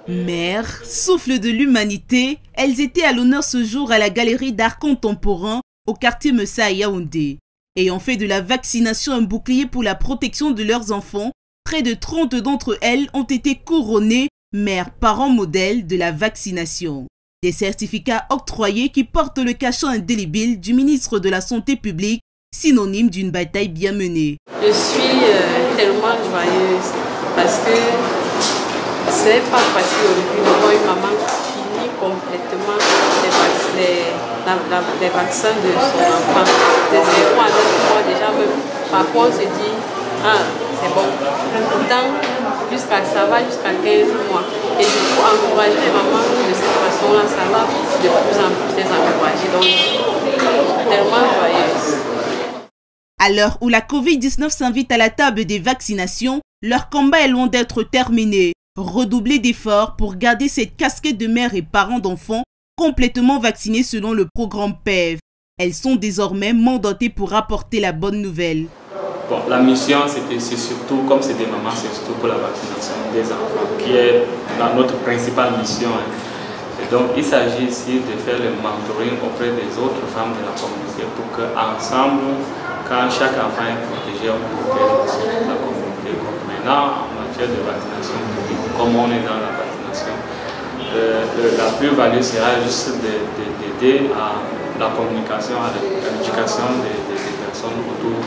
Mères, souffle de l'humanité, elles étaient à l'honneur ce jour à la galerie d'art contemporain au quartier Messa à Yaoundé. Ayant fait de la vaccination un bouclier pour la protection de leurs enfants, près de 30 d'entre elles ont été couronnées mères parents modèles de la vaccination. Des certificats octroyés qui portent le cachet indélébile du ministre de la Santé publique, synonyme d'une bataille bien menée. Je suis tellement joyeuse parce que c'est pas facile aujourd'hui de voir une maman qui finit complètement les vaccins de son enfant. De 0 à 9 mois déjà, même, parfois on se dit, ah c'est bon. Pourtant, ça va jusqu'à 15 mois. Et du coup, encourager les mamans de cette façon-là, ça va de plus en plus les encourager. Donc, je suis tellement joyeuse. À l'heure où la Covid-19 s'invite à la table des vaccinations, leur combat est loin d'être terminé. Redoubler d'efforts pour garder cette casquette de mères et parents d'enfants complètement vaccinés selon le programme PEV. Elles sont désormais mandatées pour apporter la bonne nouvelle. Bon, la mission, c'est surtout, comme c'est des mamans, c'est surtout pour la vaccination des enfants, qui est notre principale mission. Et donc, il s'agit ici de faire le mentoring auprès des autres femmes de la communauté pour qu'ensemble, quand chaque enfant est protégé, on protège aussi la communauté. Donc, maintenant, en matière de vaccination publique, comme on est dans la vaccination, la plus-value sera juste d'aider à la communication, à l'éducation des personnes autour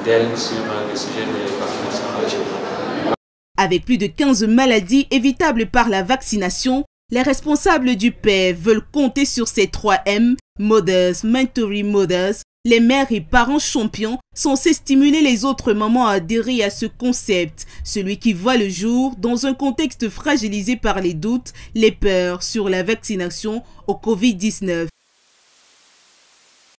d'elles sur le sujet des vaccinations en général. Avec plus de 15 maladies évitables par la vaccination, les responsables du PEV veulent compter sur ces 3 M, Mothers, Mentoring Mothers, les mères et parents champions, censés stimuler les autres mamans à adhérer à ce concept, celui qui voit le jour dans un contexte fragilisé par les doutes, les peurs sur la vaccination au Covid-19.